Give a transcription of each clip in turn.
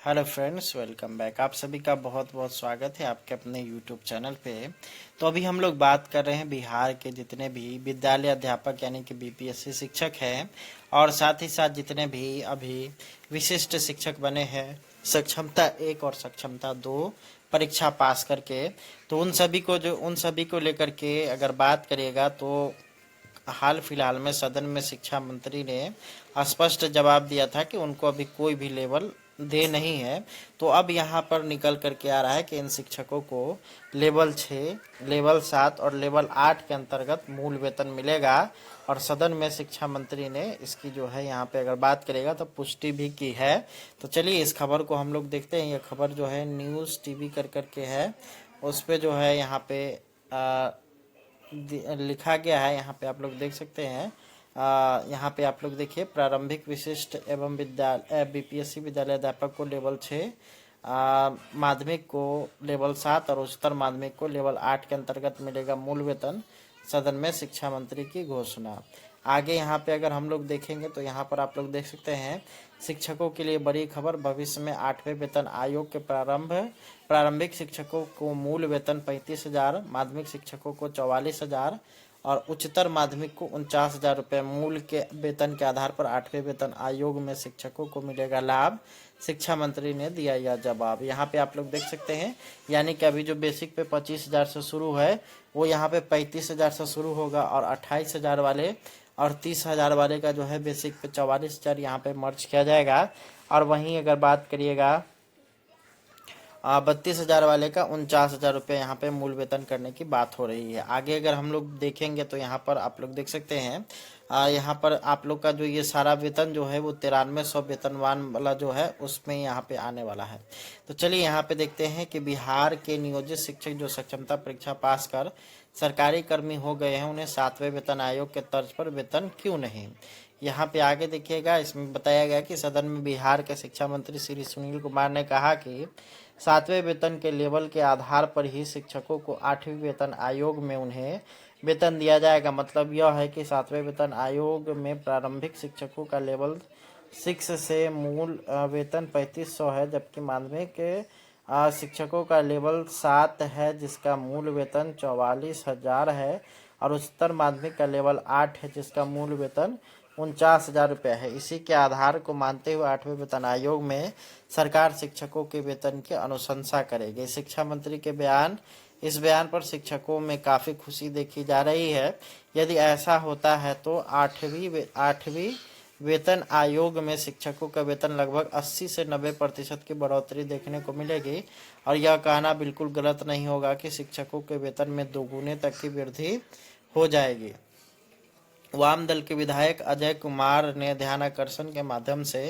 Hello friends, welcome back. आप सभी का बहुत बहुत स्वागत है आपके अपने यूट्यूब चैनल पे। तो अभी हम लोग बात कर रहे हैं बिहार के जितने भी विद्यालय अध्यापक यानी कि बीपीएससी शिक्षक हैं और साथ ही साथ जितने भी अभी विशिष्ट शिक्षक बने हैं सक्षमता 1 और सक्षमता 2 परीक्षा पास करके। तो उन सभी को लेकर के अगर बात करिएगा तो हाल फिलहाल में सदन में शिक्षा मंत्री ने स्पष्ट जवाब दिया था कि उनको अभी कोई भी लेवल दे नहीं है। तो अब यहाँ पर निकल करके आ रहा है कि इन शिक्षकों को लेवल 6, लेवल 7 और लेवल 8 के अंतर्गत मूल वेतन मिलेगा। और सदन में शिक्षा मंत्री ने इसकी जो है यहाँ पे अगर बात करेगा तो पुष्टि भी की है। तो चलिए इस खबर को हम लोग देखते हैं। ये खबर जो है न्यूज़ टीवी कर करके है, उस पे जो है यहाँ पे लिखा गया है। यहाँ पे आप लोग देख सकते हैं। यहाँ पे आप लोग देखिए, प्रारंभिक विशिष्ट एवं विद्यालय बीपीएससी विद्यालय अध्यापक को लेवल 6, माध्यमिक को लेवल 7 और उच्चतर माध्यमिक को लेवल 8 के अंतर्गत मिलेगा मूल वेतन। सदन में शिक्षा मंत्री की घोषणा। आगे यहाँ पे अगर हम लोग देखेंगे तो यहाँ पर आप लोग देख सकते हैं, शिक्षकों के लिए बड़ी खबर। भविष्य में 8वें वेतन आयोग के प्रारंभिक शिक्षकों को मूल वेतन 35,000, माध्यमिक शिक्षकों को 44,000 और उच्चतर माध्यमिक को 49,000 रुपये मूल के वेतन के आधार पर 8वें वेतन आयोग में शिक्षकों को मिलेगा लाभ। शिक्षा मंत्री ने दिया यह जवाब। यहाँ पे आप लोग देख सकते हैं, यानी कि अभी जो बेसिक पे 25,000 से शुरू है वो यहाँ पे 35,000 से शुरू होगा और 28,000 वाले और 30,000 वाले का जो है बेसिक पे 44,000 यहाँ पे मर्ज किया जाएगा। और वहीं अगर बात करिएगा 32,000 वाले का 49,000 रुपये यहाँ पे मूल वेतन करने की बात हो रही है। आगे अगर हम लोग देखेंगे तो यहाँ पर आप लोग देख सकते हैं, यहाँ पर आप लोग का जो ये सारा वेतन जो है वो 9300 वेतनवान वाला जो है उसमें यहाँ पे आने वाला है। तो चलिए यहाँ पे देखते हैं कि बिहार के नियोजित शिक्षक जो सक्षमता परीक्षा पास कर सरकारी कर्मी हो गए हैं उन्हें 7वें वेतन आयोग के तर्ज पर वेतन क्यों नहीं। यहाँ पे आगे देखिएगा, इसमें बताया गया कि सदन में बिहार के शिक्षा मंत्री श्री सुनील कुमार ने कहा कि 7वें वेतन के लेवल के आधार पर ही शिक्षकों को 8वीं वेतन आयोग में उन्हें वेतन दिया जाएगा। मतलब यह है कि 7वें वेतन आयोग में प्रारंभिक शिक्षकों का लेवल 6 से मूल वेतन 3500 है, जबकि माध्यमिक शिक्षकों का लेवल 7 है जिसका मूल वेतन 44,000 है और उच्चतर माध्यमिक का लेवल 8 है जिसका मूल वेतन 49,000 रुपये है। इसी के आधार को मानते हुए 8वें वेतन आयोग में सरकार शिक्षकों के वेतन की अनुशंसा करेगी। शिक्षा मंत्री के इस बयान पर शिक्षकों में काफ़ी खुशी देखी जा रही है। यदि ऐसा होता है तो आठवीं वेतन आयोग में शिक्षकों का वेतन लगभग 80 से 90% की बढ़ोतरी देखने को मिलेगी। और यह कहना बिल्कुल गलत नहीं होगा कि शिक्षकों के वेतन में दोगुने तक की वृद्धि हो जाएगी। वाम दल के विधायक अजय कुमार ने ध्यानाकर्षण के माध्यम से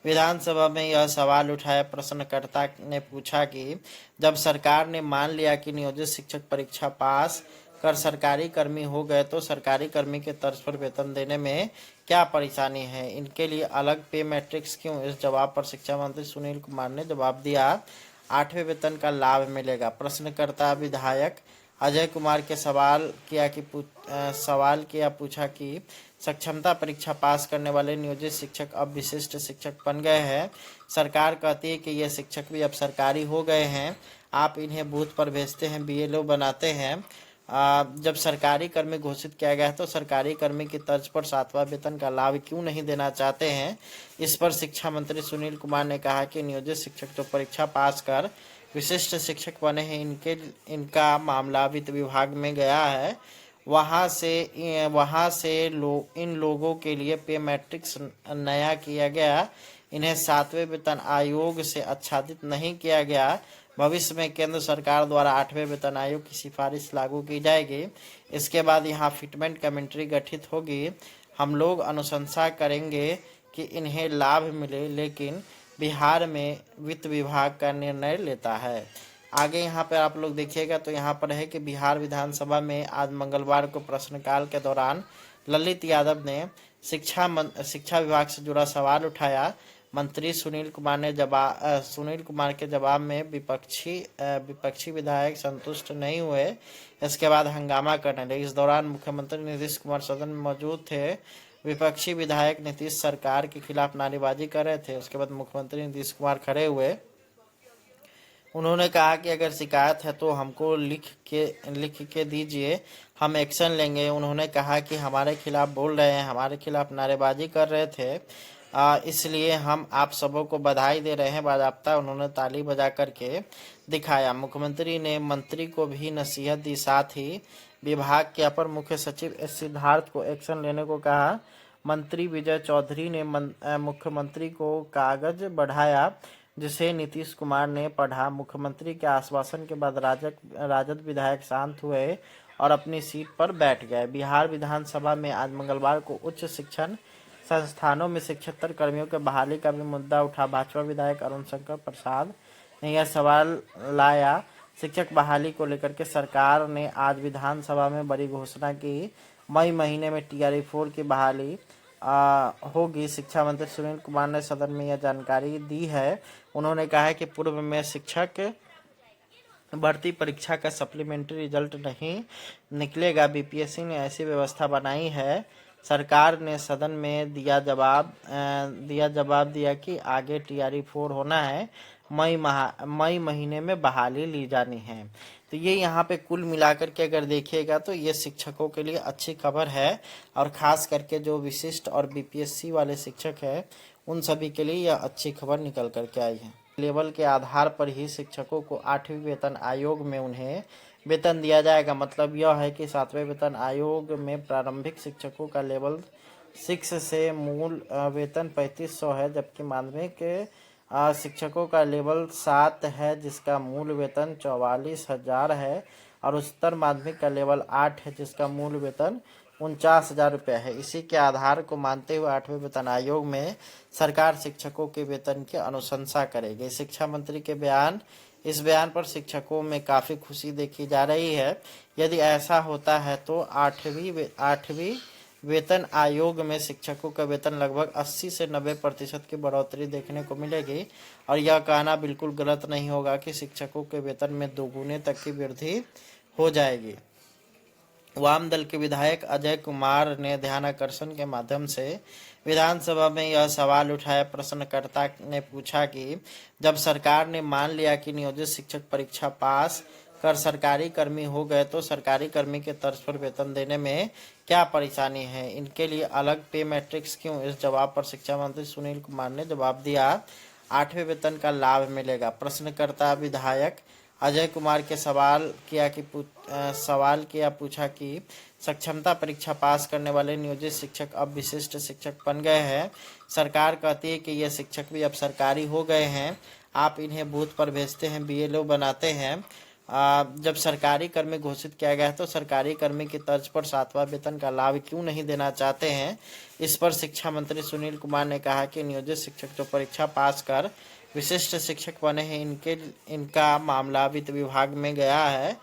विधानसभा में यह सवाल उठाया। प्रश्नकर्ता ने पूछा कि जब सरकार ने मान लिया कि नियोजित शिक्षक परीक्षा पास कर सरकारी कर्मी हो गए तो सरकारी कर्मी के तर्ज पर वेतन देने में क्या परेशानी है, इनके लिए अलग पे मैट्रिक्स क्यों। इस जवाब पर शिक्षा मंत्री सुनील कुमार ने जवाब दिया, 8वें वेतन का लाभ मिलेगा। प्रश्नकर्ता विधायक अजय कुमार के सवाल किया पूछा कि सक्षमता परीक्षा पास करने वाले नियोजित शिक्षक अब विशिष्ट शिक्षक बन गए हैं। सरकार कहती है कि ये शिक्षक भी अब सरकारी हो गए हैं। आप इन्हें बूथ पर भेजते हैं, बीएलओ बनाते हैं। जब सरकारी कर्मी घोषित किया गया है तो सरकारी कर्मी की तर्ज पर 7वां वेतन का लाभ क्यों नहीं देना चाहते हैं। इस पर शिक्षा मंत्री सुनील कुमार ने कहा कि नियोजित शिक्षक जो परीक्षा पास कर विशिष्ट शिक्षक बने हैं इनका मामला वित्त विभाग में गया है। वहां से इन लोगों के लिए पे मैट्रिक्स नया किया गया। इन्हें 7वें वेतन आयोग से आच्छादित नहीं किया गया। भविष्य में केंद्र सरकार द्वारा 8वें वेतन आयोग की सिफारिश लागू की जाएगी। इसके बाद यहाँ फिटमेंट कमेटी गठित होगी। हम लोग अनुशंसा करेंगे कि इन्हें लाभ मिले, लेकिन बिहार में वित्त विभाग का निर्णय लेता है। आगे यहाँ पर आप लोग देखिएगा तो यहाँ पर है कि बिहार विधानसभा में आज मंगलवार को प्रश्नकाल के दौरान ललित यादव ने शिक्षा विभाग से जुड़ा सवाल उठाया। मंत्री सुनील कुमार के जवाब में विपक्षी विधायक संतुष्ट नहीं हुए। इसके बाद हंगामा करने लगे। इस दौरान मुख्यमंत्री नीतीश कुमार सदन में मौजूद थे। विपक्षी विधायक नीतीश सरकार के खिलाफ नारेबाजी कर रहे थे। उसके बाद मुख्यमंत्री नीतीश कुमार खड़े हुए, उन्होंने कहा कि अगर शिकायत है तो हमको लिख के दीजिए, हम एक्शन लेंगे। उन्होंने कहा कि हमारे खिलाफ बोल रहे हैं, हमारे खिलाफ नारेबाजी कर रहे थे, इसलिए हम आप सबों को बधाई दे रहे हैं। बाजाप्ता उन्होंने ताली बजा करके दिखाया। मुख्यमंत्री ने मंत्री को भी नसीहत दी, साथ ही विभाग के अपर मुख्य सचिव एस सिद्धार्थ को एक्शन लेने को कहा। मंत्री विजय चौधरी ने मुख्यमंत्री को कागज बढ़ाया, जिसे नीतीश कुमार ने पढ़ा। मुख्यमंत्री के आश्वासन के बाद राजद विधायक शांत हुए और अपनी सीट पर बैठ गए। बिहार विधानसभा में आज मंगलवार को उच्च शिक्षण संस्थानों में 76 कर्मियों के बहाली का भी मुद्दा उठा। भाजपा विधायक अरुण शंकर प्रसाद ने यह सवाल लाया। शिक्षक बहाली को लेकर के सरकार ने आज विधानसभा में बड़ी घोषणा की। मई महीने में TRE-4 की बहाली होगी। शिक्षा मंत्री सुनील कुमार ने सदन में यह जानकारी दी है। उन्होंने कहा है कि पूर्व में शिक्षक भर्ती परीक्षा का सप्लीमेंट्री रिजल्ट नहीं निकलेगा। BPSC ने ऐसी व्यवस्था बनाई है। सरकार ने सदन में जवाब दिया कि आगे TRE-4 होना है, मई महीने में बहाली ली जानी है। तो ये यहाँ पे कुल मिलाकर के अगर देखिएगा तो ये शिक्षकों के लिए अच्छी खबर है, और ख़ास करके जो विशिष्ट और BPSC वाले शिक्षक हैं उन सभी के लिए यह अच्छी खबर निकल कर के आई है। लेवल के आधार पर ही शिक्षकों को 8वीं वेतन आयोग में उन्हें वेतन दिया जाएगा। मतलब यह है कि 7वें वेतन आयोग में प्रारंभिक शिक्षकों का लेवल 6 से मूल वेतन 3500 है, जबकि माध्यमिक शिक्षकों का लेवल 7 है, जिसका मूल वेतन 44,000 है, और उच्चतर माध्यमिक का लेवल 8 है, जिसका मूल वेतन 49,000 रुपये है। इसी के आधार को मानते हुए 8वें वेतन आयोग में सरकार शिक्षकों के वेतन की अनुशंसा करेगी। शिक्षा मंत्री के इस बयान पर शिक्षकों में काफ़ी खुशी देखी जा रही है। यदि ऐसा होता है तो 8वीं वेतन आयोग में शिक्षकों का वेतन लगभग 80 से 90% की बढ़ोतरी देखने को मिलेगी, और यह कहना बिल्कुल गलत नहीं होगा कि शिक्षकों के वेतन में दोगुने तक की वृद्धि हो जाएगी। वाम दल के विधायक अजय कुमार ने ध्यानाकर्षण के माध्यम से विधानसभा में यह सवाल उठाया। प्रश्नकर्ता ने पूछा कि जब सरकार ने मान लिया कि नियोजित शिक्षक परीक्षा पास कर सरकारी कर्मी हो गए तो सरकारी कर्मी के तर्ज पर वेतन देने में क्या परेशानी है, इनके लिए अलग पे मैट्रिक्स क्यों? इस जवाब पर शिक्षा मंत्री सुनील कुमार ने जवाब दिया, 8वें वेतन का लाभ मिलेगा। प्रश्नकर्ता विधायक अजय कुमार के सवाल किया पूछा कि सक्षमता परीक्षा पास करने वाले नियोजित शिक्षक अब विशिष्ट शिक्षक बन गए हैं। सरकार कहती है कि ये शिक्षक भी अब सरकारी हो गए हैं, आप इन्हें बूथ पर भेजते हैं, BLO बनाते हैं। जब सरकारी कर्मी घोषित किया गया है तो सरकारी कर्मी की तर्ज पर 7वां वेतन का लाभ क्यों नहीं देना चाहते हैं? इस पर शिक्षा मंत्री सुनील कुमार ने कहा कि नियोजित शिक्षक जो परीक्षा पास कर विशिष्ट शिक्षक बने हैं, इनका मामला वित्त विभाग में गया है।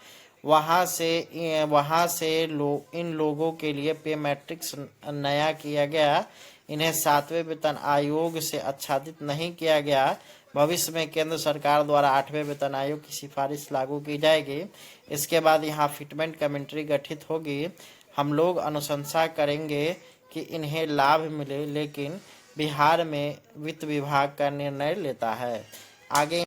वहाँ से इन लोगों के लिए पे मैट्रिक्स नया किया गया, इन्हें 7वें वेतन आयोग से आच्छादित नहीं किया गया। भविष्य में केंद्र सरकार द्वारा 8वें वेतन आयोग की सिफारिश लागू की जाएगी। इसके बाद यहाँ फिटमेंट कमेटी गठित होगी। हम लोग अनुशंसा करेंगे कि इन्हें लाभ मिले, लेकिन बिहार में वित्त विभाग का निर्णय लेता है। आगे